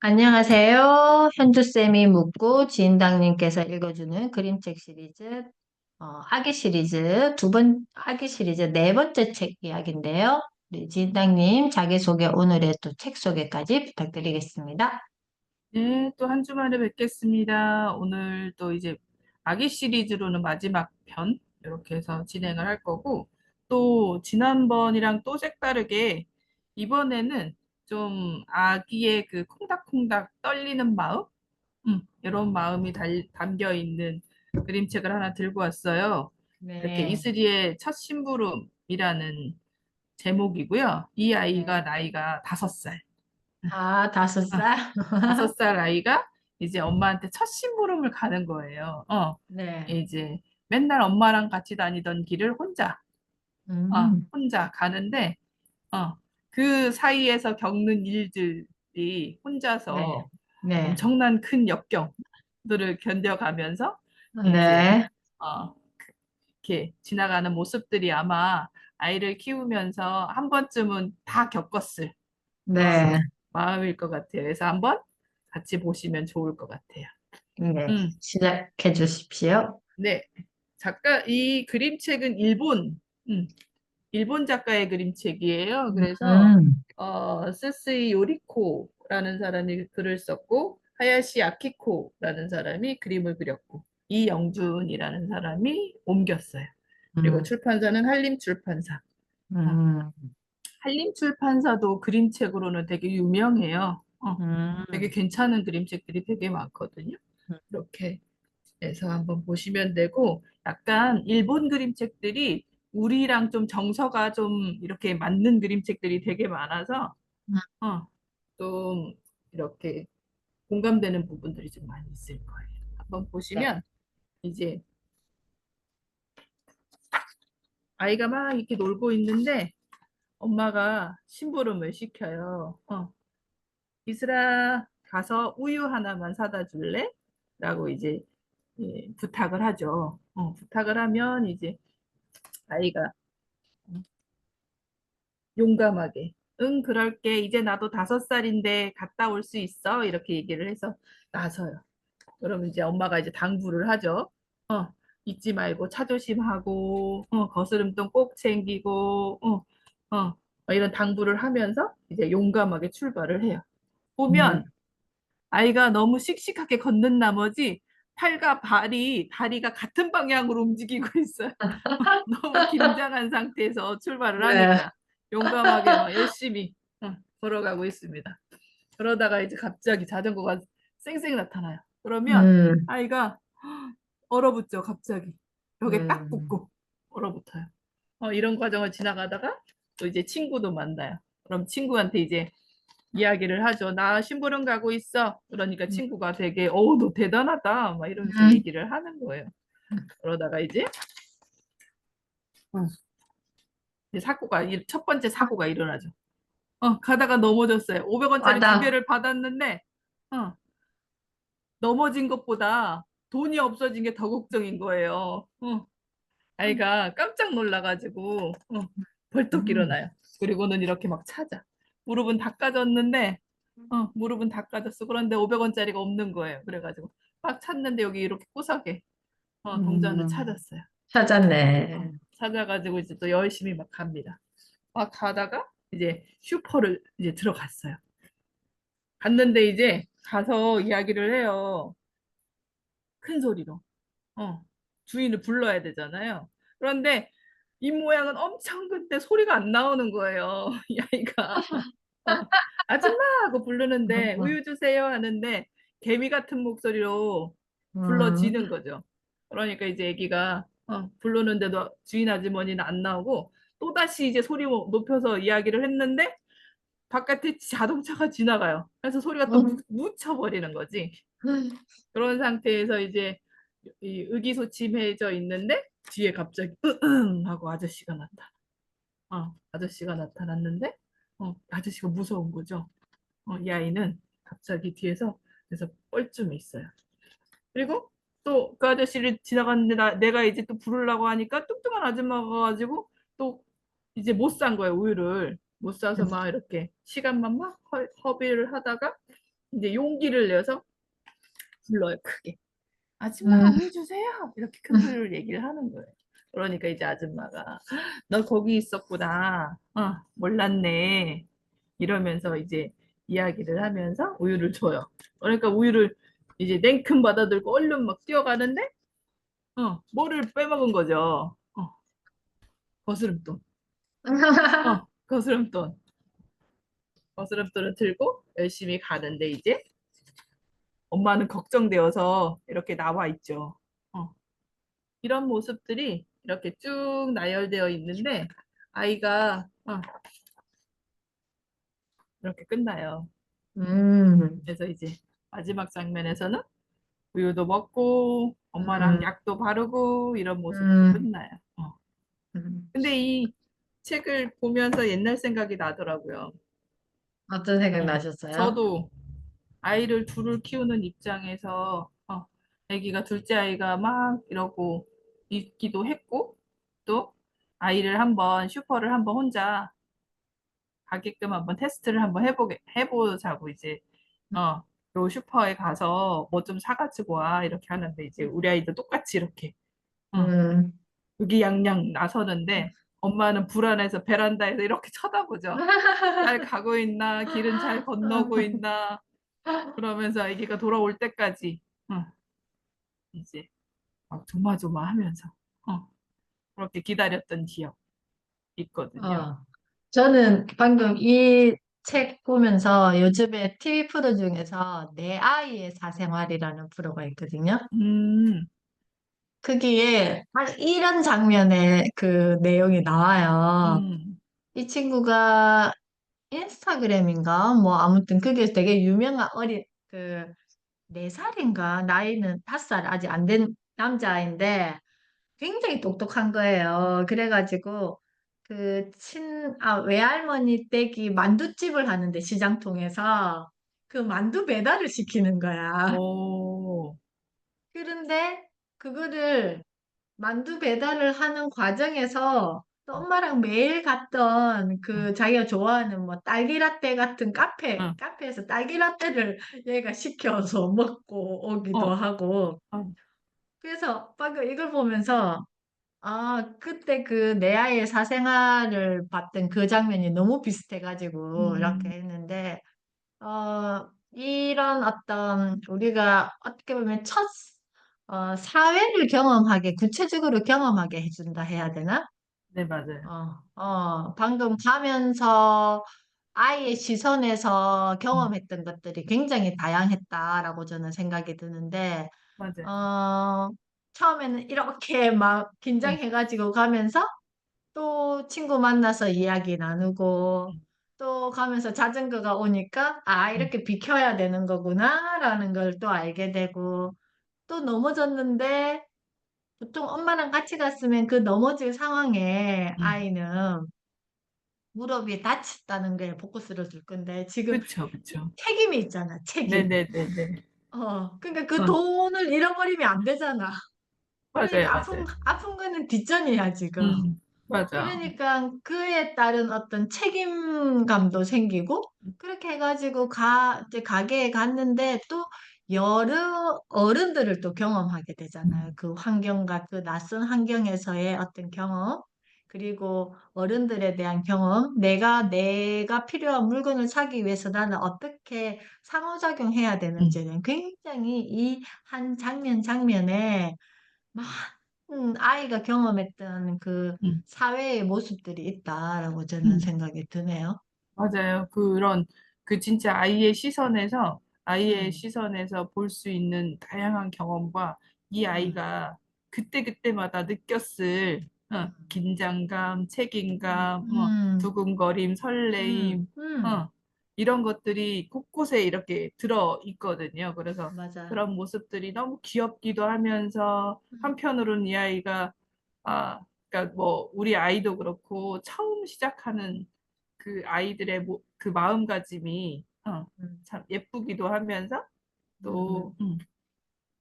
안녕하세요. 현주쌤이 묻고 지인당님께서 읽어주는 그림책 시리즈, 아기 시리즈, 아기 시리즈 네 번째 책 이야기인데요. 우리 지인당님 자기소개 오늘의 또 책 소개까지 부탁드리겠습니다. 네, 또 한 주만에 뵙겠습니다. 오늘 또 이제 아기 시리즈로는 마지막 편 이렇게 해서 진행을 할 거고 또 지난번이랑 또 색다르게 이번에는 좀 아기의 그 콩닥콩닥 떨리는 마음, 이런 마음이 담겨 있는 그림책을 하나 들고 왔어요. 이렇게 네. 이슬이의 첫 심부름이라는 제목이고요. 이 아이가 네. 나이가 5살. 아, 다섯 아, 살? 5살 아이가 이제 엄마한테 첫 심부름을 가는 거예요. 네. 이제 맨날 엄마랑 같이 다니던 길을 음, 혼자 가는데, 어, 그 사이에서 겪는 일들이 네. 혼자서 네. 엄청난 큰 역경들을 견뎌가면서 이제, 네. 어, 이렇게 지나가는 모습들이 아마 아이를 키우면서 한 번쯤은 다 겪었을 그런 네. 마음일 것 같아요. 그래서 한번 같이 보시면 좋을 것 같아요. 네. 음, 시작해 주십시오. 네. 이 그림책은 일본 작가의 그림책이에요. 그래서, 음, 스스이 요리코라는 사람이 글을 썼고, 하야시 아키코라는 사람이 그림을 그렸고, 이영준이라는 사람이 옮겼어요. 그리고 음, 출판사는 한림출판사. 어, 음, 한림출판사도 그림책으로는 되게 유명해요. 되게 음. 괜찮은 그림책들이 되게 많거든요. 이렇게 해서 한번 보시면 되고, 약간 일본 그림책들이 우리랑 좀 정서가 좀 이렇게 맞는 그림책들이 되게 많아서, 어, 좀 이렇게 공감되는 부분들이 좀 많이 있을 거예요. 한번 네. 보시면 이제 아이가 막 이렇게 놀고 있는데 엄마가 심부름을 시켜요. 이슬아, 가서 우유 하나만 사다 줄래? 라고 이제 부탁을 하죠. 부탁을 하면 이제 아이가 용감하게, 응, 그럴게. 이제 나도 5살인데 갔다 올 수 있어. 이렇게 얘기를 해서 나서요. 그러면 이제 엄마가 이제 당부를 하죠. 어, 잊지 말고 차 조심하고, 거스름돈 꼭 챙기고, 이런 당부를 하면서 이제 용감하게 출발을 해요. 음. 보면 아이가 너무 씩씩하게 걷는 나머지 팔과 다리가 같은 방향으로 움직이고 있어요. 너무 긴장한 상태에서 출발을 네. 하니까 용감하게 막 열심히 걸어가고 있습니다. 그러다가 이제 갑자기 자전거가 쌩쌩 나타나요. 그러면 음, 아이가 얼어붙죠, 갑자기. 벽에 딱 음, 붙고 얼어붙어요. 이런 과정을 지나가다가 또 이제 친구도 만나요. 그럼 친구한테 이제 이야기를 하죠. 나 심부름 가고 있어. 그러니까 음, 친구가 되게, 어우, 너 대단하다. 막 이러면서 음. 얘기를 하는 거예요. 그러다가 이제 어, 첫 번째 사고가 일어나죠. 가다가 넘어졌어요. 500원짜리 두 와당. 개를 받았는데, 어, 넘어진 것보다 돈이 없어진 게 더 걱정인 거예요. 아이가 깜짝 놀라가지고, 벌떡 음, 일어나요. 그리고는 이렇게 막 찾아. 무릎은 닦아졌는데, 무릎은 닦아졌어. 그런데 500원짜리가 없는 거예요. 그래가지고 막 찾는데 여기 이렇게 구석에, 동전을 음. 찾았어요. 찾았네. 찾아가지고 이제 또 열심히 막 갑니다. 막 가다가 이제 슈퍼를 이제 들어갔어요. 갔는데 이제 가서 이야기를 해요. 큰 소리로. 주인을 불러야 되잖아요. 그런데 입 모양은 엄청 큰데 소리가 안 나오는 거예요. 이 아이가. 어, 아줌마 하고 부르는데 우유 주세요 하는데 개미 같은 목소리로 음, 불러지는 거죠. 그러니까 이제 아기가 부르는데도 주인 아주머니는 안 나오고 또다시 이제 소리 높여서 이야기를 했는데 바깥에 자동차가 지나가요. 그래서 소리가 또 묻혀버리는 거지. 그런 상태에서 이제 이 의기소침해져 있는데 뒤에 갑자기 하고 아저씨가 나타나. 아저씨가 나타났는데 아저씨가 무서운 거죠. 이 아이는 갑자기 뒤에서 그래서 뻘쭘해 있어요. 그리고 또 그 아저씨를 지나갔는데 내가 이제 또 부르려고 하니까 뚱뚱한 아줌마가 가지고 또 이제 못 산 거예요, 우유를. 못 사서 막 이렇게 시간만 막 허비를 하다가 이제 용기를 내서 불러요, 크게. 아줌마 음, 우유 주세요. 이렇게 큰 소리로 얘기를 하는 거예요. 그러니까 이제 아줌마가 너 거기 있었구나. 몰랐네. 이러면서 이제 이야기를 하면서 우유를 줘요. 그러니까 우유를 이제 냉큼 받아들고 얼른 막 뛰어가는데 뭐를 빼먹은 거죠. 거스름돈. 거스름돈. 거스름돈을 들고 열심히 가는데 이제 엄마는 걱정되어서 이렇게 나와 있죠. 어, 이런 모습들이 이렇게 쭉 나열되어 있는데 아이가 이렇게 끝나요. 음, 그래서 이제 마지막 장면에서는 우유도 먹고 엄마랑 음, 약도 바르고 이런 모습으로 음, 끝나요. 음. 근데 이 책을 보면서 옛날 생각이 나더라고요. 어떤 생각 어, 나셨어요? 저도 아이를 둘을 키우는 입장에서 아기가 둘째 아이가 막 이러고 있기도 했고 또 아이를 한번 슈퍼를 한번 혼자 가게끔 한번 테스트를 한번 해보자고 이제 요 슈퍼에 가서 뭐 좀 사가지고 와 이렇게 하는데 이제 우리 아이도 똑같이 이렇게 어, 음. 의기양양 나서는데 엄마는 불안해서 베란다에서 이렇게 쳐다보죠. 잘 가고 있나 길은 잘 건너고 있나 그러면서 아기가 돌아올 때까지 이제 막 조마조마하면서 그렇게 기다렸던 기억 있거든요. 어, 저는 방금 이 책 보면서 요즘에 TV 프로 중에서 내 아이의 사생활이라는 프로가 있거든요. 음, 거기에 딱 이런 장면의 그 내용이 나와요. 음, 이 친구가 인스타그램인가? 뭐 아무튼 그게 되게 유명한 그 4살인가? 나이는 5살 아직 안 된 남자아이인데 굉장히 똑똑한 거예요. 그래가지고 외할머니 댁이 만두집을 하는데 시장통에서 그 만두 배달을 시키는 거야. 오, 그런데 그거를 만두 배달을 하는 과정에서 또 엄마랑 매일 갔던 응, 그 자기가 좋아하는 뭐 딸기라떼 같은 응, 카페에서 딸기라떼를 얘가 시켜서 먹고 오기도 어, 하고. 어, 그래서 방금 이걸 보면서 아, 그때 그 내 아이의 사생활을 봤던 그 장면이 너무 비슷해가지고 이렇게 음, 했는데, 이런 어떤 우리가 어떻게 보면 사회를 경험하게, 구체적으로 경험하게 해준다 해야 되나? 네, 맞아요. 방금 가면서 아이의 시선에서 음, 경험했던 것들이 굉장히 다양했다라고 저는 생각이 드는데, 맞아요. 어, 처음에는 이렇게 막 응, 긴장해가지고 가면서 또 친구 만나서 이야기 나누고 응, 또 가면서 자전거가 오니까 아, 응, 이렇게 비켜야 되는 거구나라는 걸 또 알게 되고 또 넘어졌는데 보통 엄마랑 같이 갔으면 그 넘어질 상황에 응. 아이는 무릎이 다쳤다는 게 포커스를 둘 건데 지금 그쵸, 그쵸. 책임이 있잖아, 책임. 네네네네. 그러니까 그 응, 돈을 잃어버리면 안 되잖아. 맞아요, 그러니까 맞아요. 아픈 거는 뒷전이야, 지금. 맞아. 그러니까 그에 따른 어떤 책임감도 생기고, 그렇게 해가지고 이제 가게에 갔는데 또 여러 어른들을 또 경험하게 되잖아요. 음, 그 환경과 그 낯선 환경에서의 어떤 경험, 그리고 어른들에 대한 경험, 내가 필요한 물건을 사기 위해서 나는 어떻게 상호작용해야 음, 되는지는 굉장히 이 한 장면 장면에 아이가 경험했던 그 음, 사회의 모습들이 있다라고 저는 음. 생각이 드네요. 맞아요. 그 진짜 아이의 음, 시선에서 볼 수 있는 다양한 경험과 이 음, 아이가 그때그때마다 느꼈을 긴장감, 책임감, 음, 두근거림, 음, 설레임, 음, 어, 이런 것들이 곳곳에 이렇게 들어 있거든요. 그래서 맞아요. 그런 모습들이 너무 귀엽기도 하면서 음, 한편으로는 이 아이가 그러니까 뭐 우리 아이도 그렇고 처음 시작하는 그 아이들의 그 마음가짐이 음, 참 예쁘기도 하면서 또 음,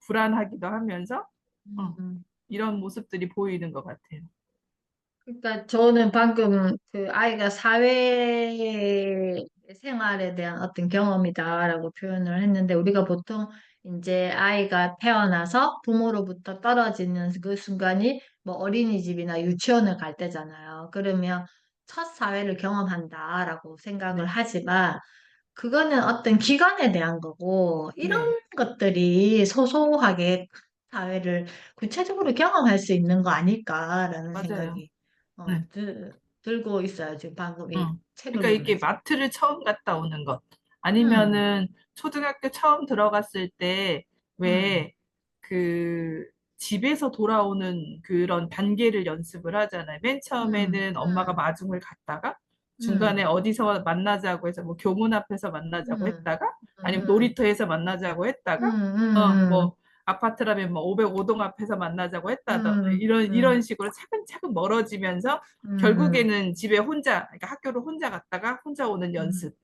불안하기도 하면서 어, 음. 이런 모습들이 보이는 것 같아요. 그러니까 저는 방금 그 아이가 사회에 생활에 대한 어떤 경험이다라고 표현을 했는데 우리가 보통 이제 아이가 태어나서 부모로부터 떨어지는 그 순간이 뭐 어린이집이나 유치원을 갈 때잖아요. 그러면 첫 사회를 경험한다라고 생각을 네, 하지만 그거는 어떤 기간에 대한 거고 이런 네, 것들이 소소하게 사회를 구체적으로 경험할 수 있는 거 아닐까라는 맞아요. 생각이 네. 들고 있어요. 지금 방금 이 책을 그러니까 이게 보면서. 마트를 처음 갔다 오는 것. 음, 아니면은 초등학교 처음 들어갔을 때 음, 왜 그 집에서 돌아오는 그런 단계를 연습을 하잖아요. 맨 음, 처음에는 엄마가 음, 마중을 갔다가 중간에 음, 어디서 만나자고 해서 뭐 교문 앞에서 만나자고 음, 했다가 아니면 음, 놀이터에서 만나자고 했다가 음, 뭐 아파트라면 뭐 505동 앞에서 만나자고 했다더 음, 이런 음, 식으로 차근차근 멀어지면서 음, 결국에는 집에 혼자, 그러니까 학교를 혼자 갔다가 혼자 오는 음, 연습,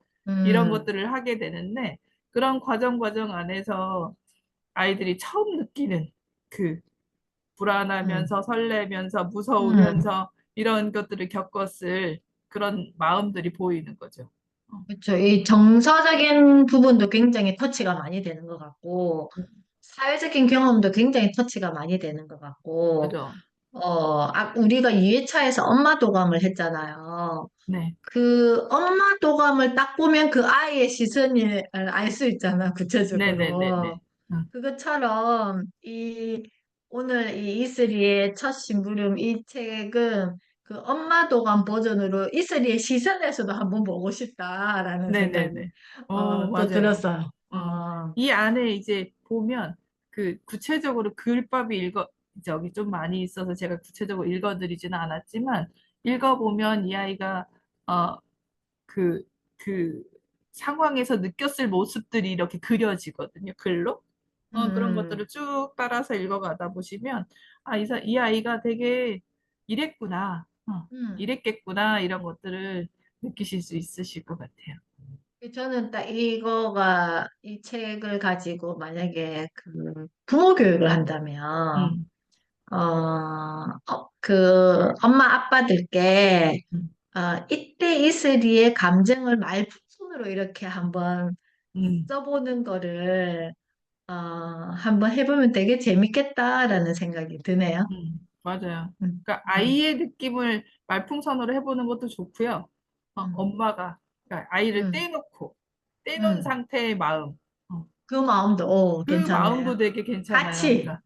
이런 음, 것들을 하게 되는데, 그런 과정 안에서 아이들이 처음 느끼는 그 음, 불안하면서 설레면서 음. 무서우면서 이런 것들을 겪었을 그런 마음들이 보이는 거죠. 그렇죠. 이 정서적인 부분도 굉장히 터치가 많이 되는 것 같고, 사회적인 경험도 굉장히 터치가 많이 되는 것 같고, 맞아. 우리가 2회차에서 엄마 도감을 했잖아요. 네. 그 엄마 도감을 딱 보면 그 아이의 시선을 알 수 있잖아, 구체적으로. 네네네네. 응. 그것처럼 오늘 이 이슬이의 첫 심부름 이 책은 그 엄마 도감 버전으로 이슬이의 시선에서도 한번 보고 싶다라는 생각이 네네네. 또 맞아요. 들었어요. 어, 이 안에 이제 보면 그 구체적으로 글밥이 저기 좀 많이 있어서 제가 구체적으로 읽어드리지는 않았지만 읽어보면 이 아이가 어, 그, 그 상황에서 느꼈을 모습들이 이렇게 그려지거든요. 글로. 그런 음, 것들을 쭉 따라서 읽어가다 보시면 이 아이가 되게 이랬구나. 음. 이랬겠구나. 이런 것들을 느끼실 수 있으실 것 같아요. 저는 딱 이 책을 가지고 만약에 그 부모 교육을 한다면, 음, 그 엄마 아빠들께 음, 이때 이슬이의 감정을 말풍선으로 이렇게 한번 음. 써보는 거를 한번 해보면 되게 재밌겠다라는 생각이 드네요. 맞아요. 음, 그러니까 음, 아이의 느낌을 말풍선으로 해보는 것도 좋고요. 음, 엄마가 그러니까 아이를 음, 떼놓은 음. 상태의 마음. 그 마음도 그 괜찮네요. 마음도 되게 괜찮아요. 같이, 그러니까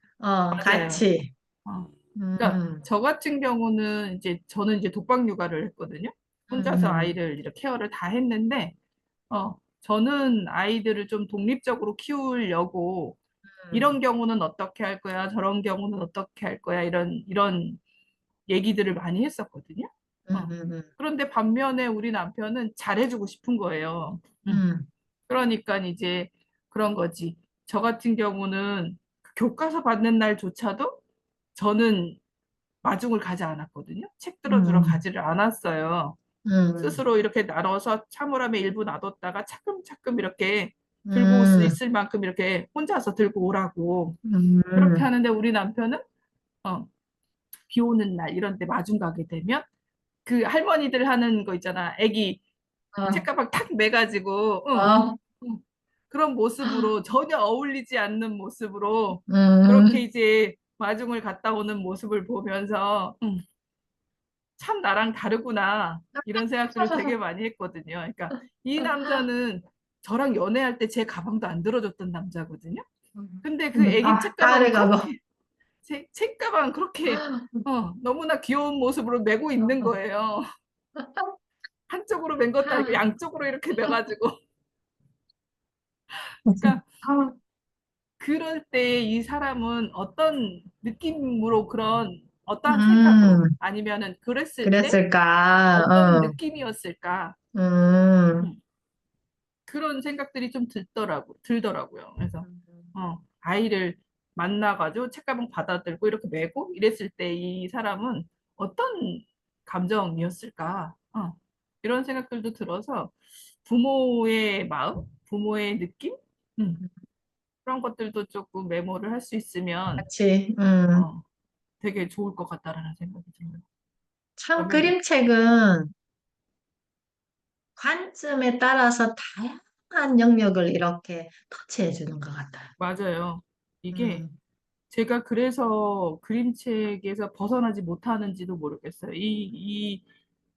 맞아요. 같이. 어. 그러니까 음, 저 같은 경우는 저는 이제 독박 육아를 했거든요. 혼자서 음, 아이를 이렇게 케어를 다 했는데, 저는 아이들을 좀 독립적으로 키우려고 음, 이런 경우는 어떻게 할 거야, 저런 경우는 어떻게 할 거야, 이런 얘기들을 많이 했었거든요. 어. 음, 그런데 반면에 우리 남편은 잘해주고 싶은 거예요. 음, 그러니까 이제 그런 거지. 저 같은 경우는 그 교과서 받는 날조차도 저는 마중을 가지 않았거든요. 책 들어주러 음, 가지를 않았어요. 음, 스스로 이렇게 나눠서 차물함에 일부 놔뒀다가 차츰차츰 이렇게 들고 올 수 음, 있을 만큼 이렇게 혼자서 들고 오라고. 그렇게 음, 하는데 우리 남편은 어, 비 오는 날 이런 데 마중 가게 되면 그 할머니들 하는 거 있잖아. 애기 어, 책가방 탁 매가지고 어, 응. 그런 모습으로 전혀 어울리지 않는 모습으로 그렇게 음, 이제 마중을 갔다 오는 모습을 보면서 참 나랑 다르구나 이런 생각들을 되게 많이 했거든요. 그러니까 이 남자는 저랑 연애할 때 제 가방도 안 들어줬던 남자거든요. 근데 그 애기 책가방은 가래가고. 그렇게 책가방 그렇게 너무나 귀여운 모습으로 메고 있는 거예요. 한쪽으로 맨 것도 아니고 양쪽으로 이렇게 매가지고. 그러니까 그럴 때 이 사람은 어떤 느낌으로 그런 어떠한 생각으로 음, 아니면은 그랬을 때 그랬을까? 어떤 느낌이었을까? 음, 음, 그런 생각들이 좀 들더라고요. 그래서 아이를 만나가지고 책가방 받아들고 이렇게 메고 이랬을 때 이 사람은 어떤 감정이었을까? 이런 생각들도 들어서 부모의 마음, 부모의 느낌, 음, 그런 것들도 조금 메모를 할 수 있으면 같이, 어, 되게 좋을 것 같다라는 생각이 들어요. 참 그러면 그림책은 관점에 따라서 다양한 영역을 이렇게 터치해 주는 것 같아요. 맞아요. 이게 음, 제가 그래서 그림책에서 벗어나지 못하는지도 모르겠어요. 이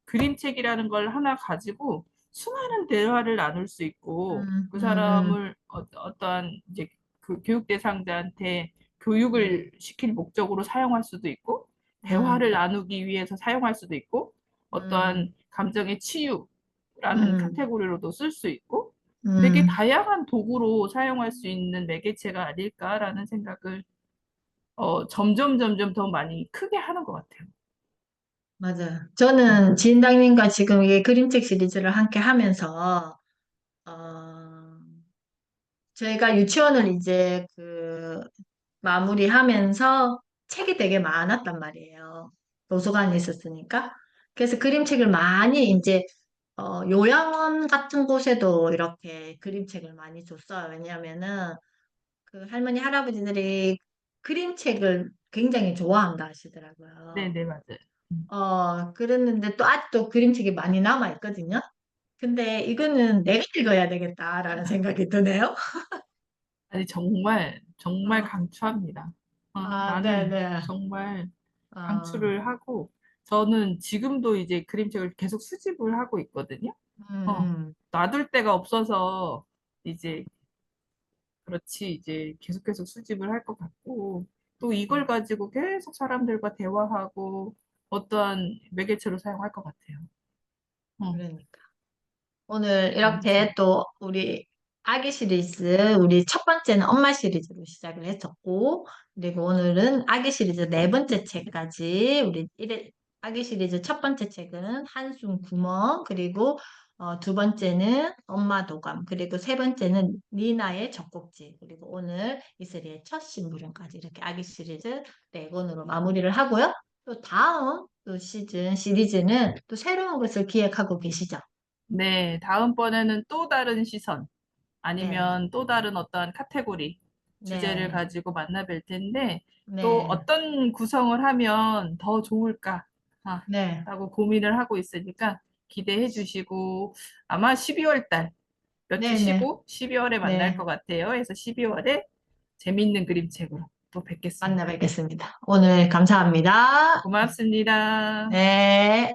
그림책이라는 걸 하나 가지고 수많은 대화를 나눌 수 있고 음, 그 음, 사람을 어떠한 이제 그 교육 대상자한테 음, 교육을 시킬 목적으로 사용할 수도 있고 대화를 음, 나누기 위해서 사용할 수도 있고 음, 어떠한 감정의 치유라는 음, 카테고리로도 쓸 수 있고 되게 음, 다양한 도구로 사용할 수 있는 매개체가 아닐까라는 생각을 점점 더 많이 크게 하는 것 같아요. 맞아요. 음. 저는 지인당님과 지금 이 그림책 시리즈를 함께 하면서, 어, 저희가 유치원을 이제 마무리하면서 책이 되게 많았단 말이에요. 도서관에 있었으니까. 그래서 그림책을 많이 이제 요양원 같은 곳에도 이렇게 그림책을 많이 줬어요. 왜냐하면은 그 할머니, 할아버지들이 그림책을 굉장히 좋아한다 하시더라고요. 네네, 맞아요. 음. 그랬는데 또 아직도 그림책이 많이 남아 있거든요. 근데 이거는 내가 읽어야 되겠다라는 생각이 드네요. 아니, 정말 어, 강추합니다. 나는 네네. 정말 어, 강추를 하고, 저는 지금도 이제 그림책을 계속 수집을 하고 있거든요. 어, 음, 놔둘 데가 없어서 이제 그렇지, 이제 계속 수집을 할 것 같고, 또 이걸 음, 가지고 계속 사람들과 대화하고, 어떠한 매개체로 사용할 것 같아요. 어, 그러니까. 오늘 아무튼. 이렇게 또 우리 아기 시리즈, 우리 첫 번째는 엄마 시리즈로 시작을 했었고, 그리고 오늘은 아기 시리즈 네 번째 책까지, 아기 시리즈 첫 번째 책은 한숨 구멍, 그리고 두 번째는 엄마 도감, 그리고 세 번째는 니나의 젖꼭지, 그리고 오늘 이슬이의 첫 심부름까지 이렇게 아기 시리즈 네 권으로 마무리를 하고요. 또 다음 또 시리즈는 또 새로운 것을 기획하고 계시죠? 네, 다음번에는 또 다른 시선, 네. 아니면 또 다른 어떠한 카테고리, 주제를 네, 가지고 만나 뵐 텐데, 또 네, 어떤 구성을 하면 더 좋을까, 네, 라고 고민을 하고 있으니까 기대해 주시고, 아마 12월 달, 며칠 네, 네, 쉬고 12월에 만날 것 네. 같아요. 그래서 12월에 재밌는 그림책으로 또 만나 뵙겠습니다. 뵙겠습니다. 오늘 감사합니다. 고맙습니다. 네.